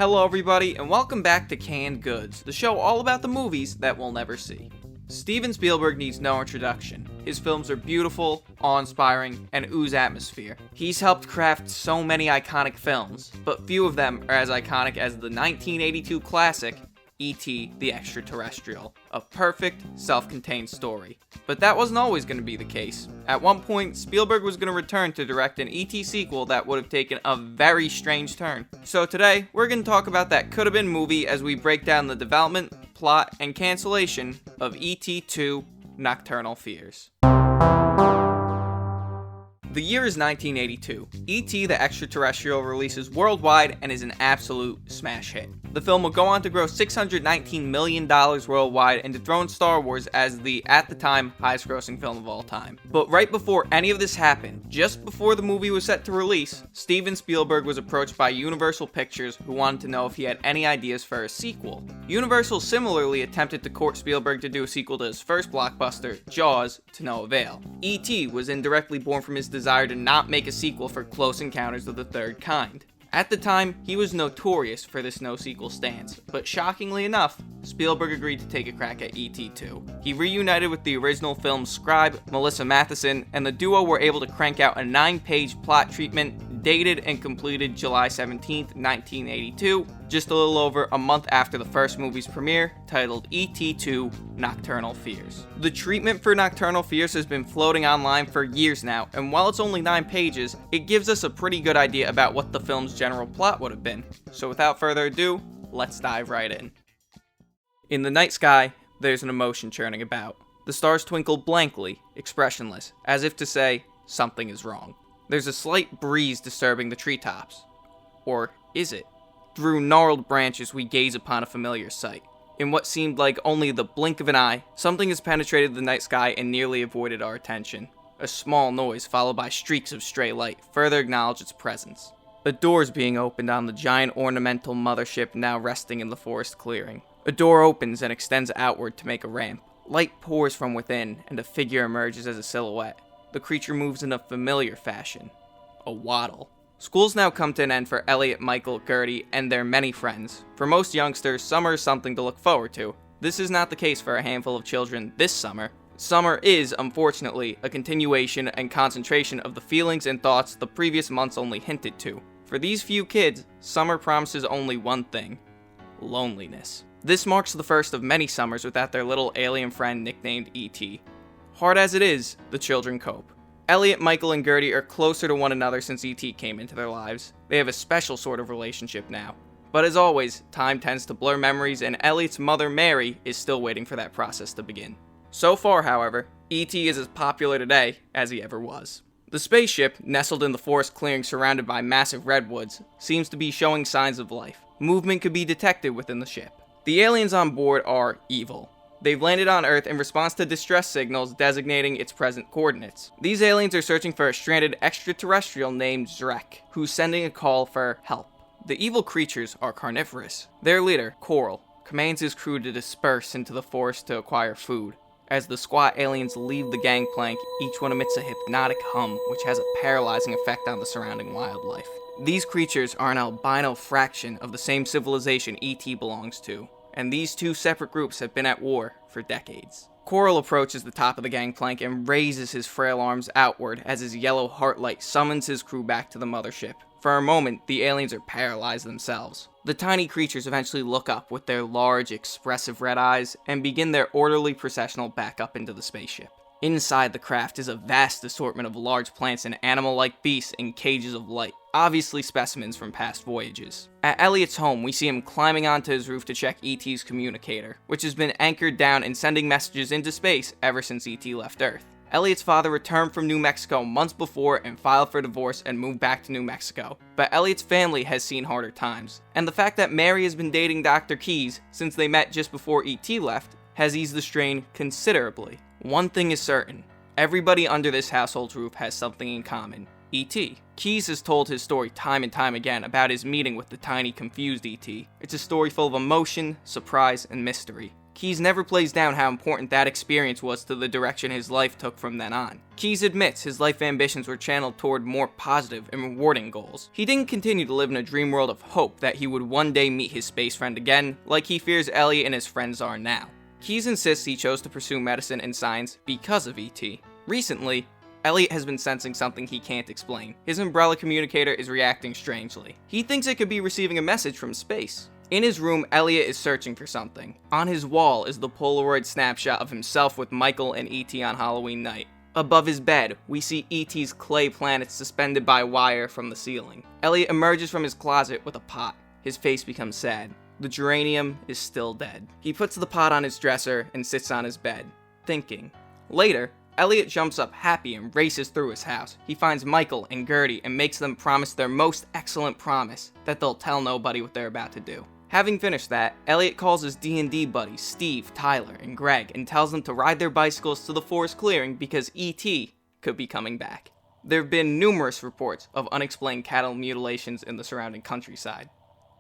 Hello everybody, and welcome back to Canned Goods, the show all about the movies that we'll never see. Steven Spielberg needs no introduction. His films are beautiful, awe-inspiring, and ooze atmosphere. He's helped craft so many iconic films, but few of them are as iconic as the 1982 classic, E.T. the Extra Terrestrial, a perfect, self-contained story. But that wasn't always going to be the case. At one point, Spielberg was going to return to direct an E.T. sequel that would have taken a very strange turn. So today, we're going to talk about that could-have-been movie as we break down the development, plot, and cancellation of E.T. 2: Nocturnal Fears. The year is 1982. E.T. the Extra Terrestrial releases worldwide and is an absolute smash hit. The film will go on to gross $619 million worldwide and dethrone Star Wars as the, at the time, highest grossing film of all time. But right before any of this happened, just before the movie was set to release, Steven Spielberg was approached by Universal Pictures, who wanted to know if he had any ideas for a sequel. Universal similarly attempted to court Spielberg to do a sequel to his first blockbuster, Jaws, to no avail. E.T. was indirectly born from his desire to not make a sequel for Close Encounters of the Third Kind. At the time, he was notorious for this no-sequel stance, but shockingly enough, Spielberg agreed to take a crack at E.T. 2. He reunited with the original film's scribe, Melissa Matheson, and the duo were able to crank out a 9-page plot treatment, dated and completed July 17, 1982, just a little over a month after the first movie's premiere, titled E.T. 2: Nocturnal Fears. The treatment for Nocturnal Fears has been floating online for years now, and while it's only 9 pages, it gives us a pretty good idea about what the film's general plot would have been. So without further ado, let's dive right in. In the night sky, there's an emotion churning about. The stars twinkle blankly, expressionless, as if to say, something is wrong. There's a slight breeze disturbing the treetops. Or is it? Through gnarled branches, we gaze upon a familiar sight. In what seemed like only the blink of an eye, something has penetrated the night sky and nearly avoided our attention. A small noise followed by streaks of stray light further acknowledge its presence. A door is being opened on the giant ornamental mothership now resting in the forest clearing. A door opens and extends outward to make a ramp. Light pours from within, and a figure emerges as a silhouette. The creature moves in a familiar fashion. A waddle. School's now come to an end for Elliot, Michael, Gertie, and their many friends. For most youngsters, summer is something to look forward to. This is not the case for a handful of children this summer. Summer is, unfortunately, a continuation and concentration of the feelings and thoughts the previous months only hinted to. For these few kids, summer promises only one thing: loneliness. This marks the first of many summers without their little alien friend nicknamed E.T. Hard as it is, the children cope. Elliot, Michael, and Gertie are closer to one another since E.T. came into their lives. They have a special sort of relationship now. But as always, time tends to blur memories, and Elliot's mother, Mary, is still waiting for that process to begin. So far, however, E.T. is as popular today as he ever was. The spaceship, nestled in the forest clearing surrounded by massive redwoods, seems to be showing signs of life. Movement could be detected within the ship. The aliens on board are evil. They've landed on Earth in response to distress signals designating its present coordinates. These aliens are searching for a stranded extraterrestrial named Zrek, who's sending a call for help. The evil creatures are carnivorous. Their leader, Coral, commands his crew to disperse into the forest to acquire food. As the squat aliens leave the gangplank, each one emits a hypnotic hum, which has a paralyzing effect on the surrounding wildlife. These creatures are an albino fraction of the same civilization E.T. belongs to, and these two separate groups have been at war for decades. Coral approaches the top of the gangplank and raises his frail arms outward as his yellow heart light summons his crew back to the mothership. For a moment, the aliens are paralyzed themselves. The tiny creatures eventually look up with their large, expressive red eyes and begin their orderly processional back up into the spaceship. Inside the craft is a vast assortment of large plants and animal-like beasts in cages of light, obviously specimens from past voyages. At Elliot's home, we see him climbing onto his roof to check E.T.'s communicator, which has been anchored down and sending messages into space ever since E.T. left Earth. Elliot's father returned from New Mexico months before and filed for divorce and moved back to New Mexico, but Elliot's family has seen harder times, and the fact that Mary has been dating Dr. Keyes since they met just before E.T. left has eased the strain considerably. One thing is certain: everybody under this household's roof has something in common: E.T. Keyes has told his story time and time again about his meeting with the tiny, confused E.T. It's a story full of emotion, surprise, and mystery. Keyes never plays down how important that experience was to the direction his life took from then on. Keyes admits his life ambitions were channeled toward more positive and rewarding goals. He didn't continue to live in a dream world of hope that he would one day meet his space friend again, like he fears Elliot and his friends are now. Keyes insists he chose to pursue medicine and science because of E.T. Recently, Elliot has been sensing something he can't explain. His umbrella communicator is reacting strangely. He thinks it could be receiving a message from space. In his room, Elliot is searching for something. On his wall is the Polaroid snapshot of himself with Michael and E.T. on Halloween night. Above his bed, we see E.T.'s clay planets suspended by wire from the ceiling. Elliot emerges from his closet with a pot. His face becomes sad. The geranium is still dead. He puts the pot on his dresser and sits on his bed, thinking. Later, Elliot jumps up happy and races through his house. He finds Michael and Gertie and makes them promise their most excellent promise that they'll tell nobody what they're about to do. Having finished that, Elliot calls his D&D buddies Steve, Tyler, and Greg and tells them to ride their bicycles to the forest clearing because E.T. could be coming back. There have been numerous reports of unexplained cattle mutilations in the surrounding countryside.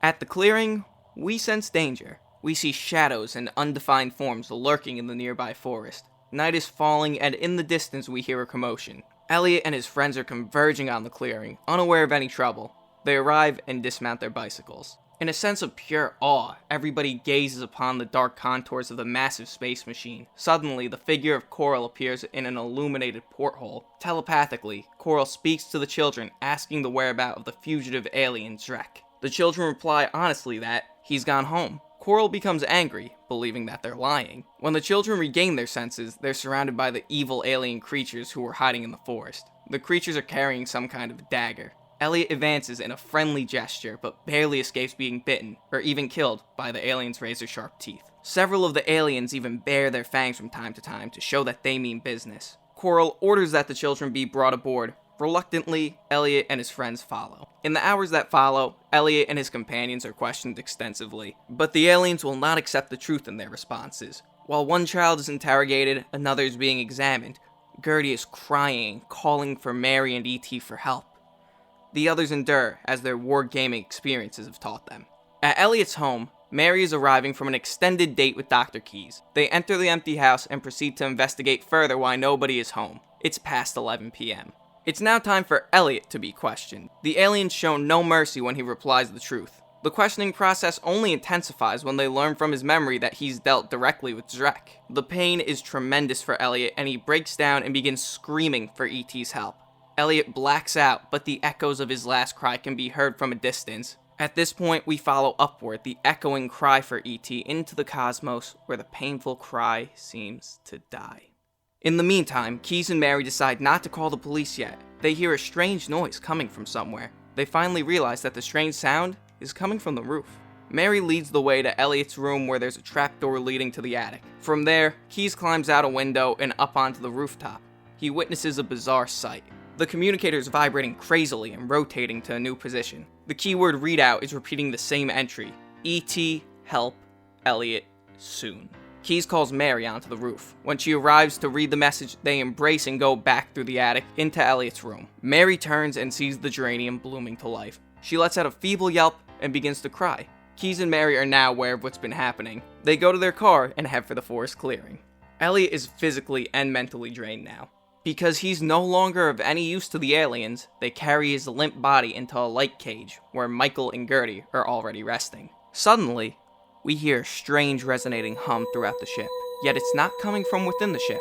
At the clearing, we sense danger. We see shadows and undefined forms lurking in the nearby forest. Night is falling, and in the distance we hear a commotion. Elliot and his friends are converging on the clearing, unaware of any trouble. They arrive and dismount their bicycles. In a sense of pure awe, everybody gazes upon the dark contours of the massive space machine. Suddenly, the figure of Coral appears in an illuminated porthole. Telepathically, Coral speaks to the children, asking the whereabouts of the fugitive alien Drek. The children reply honestly that he's gone home. Coral becomes angry, believing that they're lying. When the children regain their senses, they're surrounded by the evil alien creatures who were hiding in the forest. The creatures are carrying some kind of dagger. Elliot advances in a friendly gesture, but barely escapes being bitten, or even killed, by the aliens' razor-sharp teeth. Several of the aliens even bare their fangs from time to time to show that they mean business. Coral orders that the children be brought aboard. Reluctantly, Elliot and his friends follow. In the hours that follow, Elliot and his companions are questioned extensively, but the aliens will not accept the truth in their responses. While one child is interrogated, another is being examined. Gertie is crying, calling for Mary and E.T. for help. The others endure, as their wargaming experiences have taught them. At Elliot's home, Mary is arriving from an extended date with Dr. Keyes. They enter the empty house and proceed to investigate further why nobody is home. It's past 11 p.m. It's now time for Elliot to be questioned. The aliens show no mercy when he replies the truth. The questioning process only intensifies when they learn from his memory that he's dealt directly with Drek. The pain is tremendous for Elliot, and he breaks down and begins screaming for E.T.'s help. Elliot blacks out, but the echoes of his last cry can be heard from a distance. At this point, we follow upward, the echoing cry for E.T. into the cosmos, where the painful cry seems to die. In the meantime, Keyes and Mary decide not to call the police yet. They hear a strange noise coming from somewhere. They finally realize that the strange sound is coming from the roof. Mary leads the way to Elliot's room where there's a trapdoor leading to the attic. From there, Keyes climbs out a window and up onto the rooftop. He witnesses a bizarre sight. The communicator is vibrating crazily and rotating to a new position. The keyword readout is repeating the same entry. E.T. help Elliot soon. Keyes calls Mary onto the roof. When she arrives to read the message, they embrace and go back through the attic into Elliot's room. Mary turns and sees the geranium blooming to life. She lets out a feeble yelp and begins to cry. Keyes and Mary are now aware of what's been happening. They go to their car and head for the forest clearing. Elliot is physically and mentally drained now. Because he's no longer of any use to the aliens, they carry his limp body into a light cage, where Michael and Gertie are already resting. Suddenly, we hear a strange resonating hum throughout the ship, yet it's not coming from within the ship.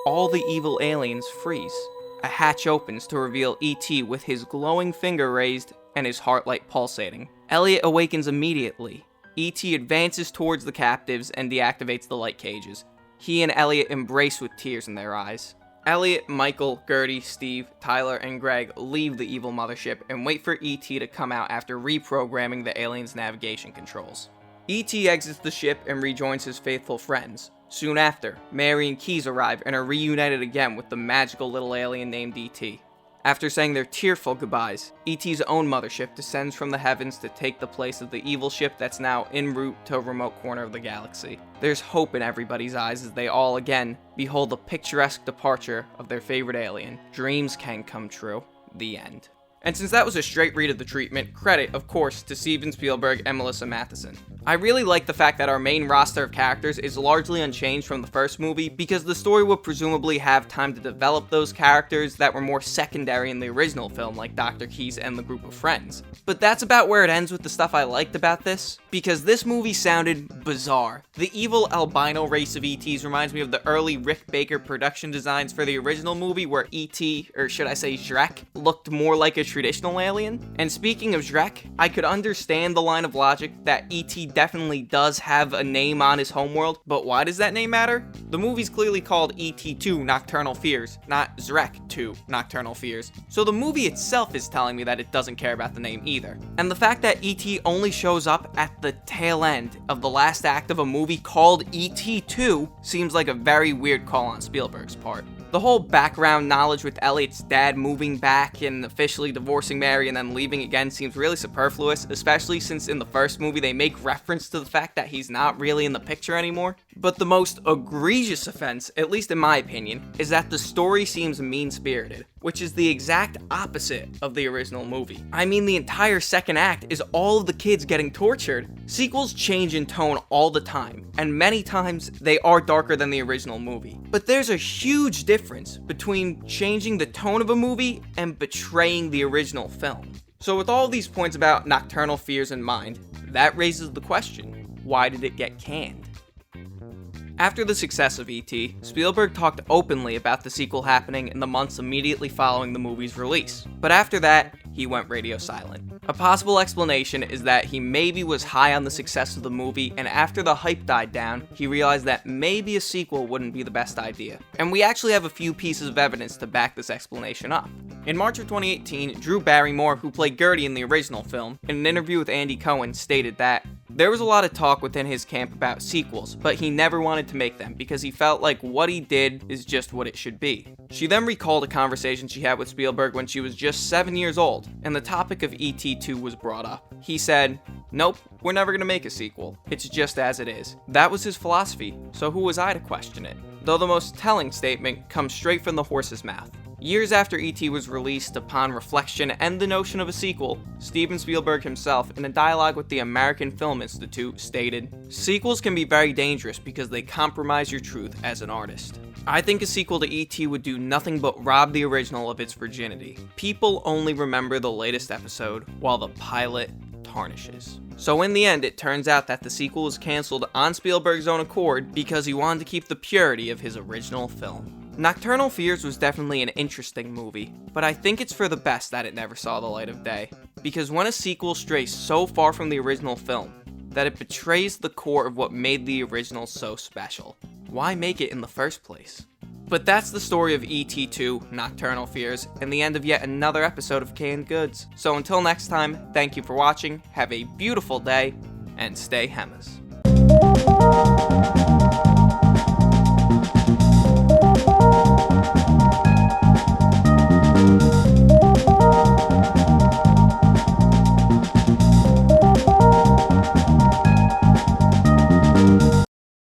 All the evil aliens freeze. A hatch opens to reveal E.T. with his glowing finger raised and his heart light pulsating. Elliot awakens immediately. E.T. advances towards the captives and deactivates the light cages. He and Elliot embrace with tears in their eyes. Elliot, Michael, Gertie, Steve, Tyler, and Greg leave the evil mothership and wait for E.T. to come out after reprogramming the aliens' navigation controls. E.T. exits the ship and rejoins his faithful friends. Soon after, Mary and Keyes arrive and are reunited again with the magical little alien named E.T. After saying their tearful goodbyes, E.T.'s own mothership descends from the heavens to take the place of the evil ship that's now en route to a remote corner of the galaxy. There's hope in everybody's eyes as they all again behold the picturesque departure of their favorite alien. Dreams can come true. The end. And since that was a straight read of the treatment, credit, of course, to Steven Spielberg and Melissa Matheson. I really like the fact that our main roster of characters is largely unchanged from the first movie, because the story would presumably have time to develop those characters that were more secondary in the original film, like Dr. Keyes and the group of friends. But that's about where it ends with the stuff I liked about this, because this movie sounded bizarre. The evil albino race of ETs reminds me of the early Rick Baker production designs for the original movie, where ET, or should I say Shrek, looked more like a traditional alien. And speaking of Shrek, I could understand the line of logic that ET definitely does have a name on his homeworld, but why does that name matter? The movie's clearly called ET2 Nocturnal Fears, not Shrek 2 Nocturnal Fears, so the movie itself is telling me that it doesn't care about the name either. And the fact that ET only shows up at the tail end of the last act of a movie called ET2 seems like a very weird call on Spielberg's part. The whole background knowledge with Elliot's dad moving back and officially divorcing Mary and then leaving again seems really superfluous, especially since in the first movie they make reference to the fact that he's not really in the picture anymore. But the most egregious offense, at least in my opinion, is that the story seems mean-spirited, which is the exact opposite of the original movie. I mean, the entire second act is all of the kids getting tortured. Sequels change in tone all the time, and many times they are darker than the original movie. But there's a huge difference between changing the tone of a movie and betraying the original film. So with all these points about Nocturnal Fears in mind, that raises the question, why did it get canned? After the success of E.T., Spielberg talked openly about the sequel happening in the months immediately following the movie's release. But after that, he went radio silent. A possible explanation is that he maybe was high on the success of the movie, and after the hype died down, he realized that maybe a sequel wouldn't be the best idea. And we actually have a few pieces of evidence to back this explanation up. In March of 2018, Drew Barrymore, who played Gertie in the original film, in an interview with Andy Cohen, stated that there was a lot of talk within his camp about sequels, but he never wanted to make them because he felt like what he did is just what it should be. She then recalled a conversation she had with Spielberg when she was just 7 years old, and the topic of ET2 was brought up. He said, "Nope, we're never gonna make a sequel. It's just as it is." That was his philosophy, so who was I to question it? Though the most telling statement comes straight from the horse's mouth. Years after E.T. was released, upon reflection and the notion of a sequel, Steven Spielberg himself, in a dialogue with the American Film Institute, stated, "Sequels can be very dangerous because they compromise your truth as an artist. I think a sequel to E.T. would do nothing but rob the original of its virginity. People only remember the latest episode, while the pilot tarnishes." So in the end, it turns out that the sequel was cancelled on Spielberg's own accord because he wanted to keep the purity of his original film. Nocturnal Fears was definitely an interesting movie, but I think it's for the best that it never saw the light of day. Because when a sequel strays so far from the original film, that it betrays the core of what made the original so special, why make it in the first place? But that's the story of ET2, Nocturnal Fears, and the end of yet another episode of Canned Goods. So until next time, thank you for watching, have a beautiful day, and stay Hemas.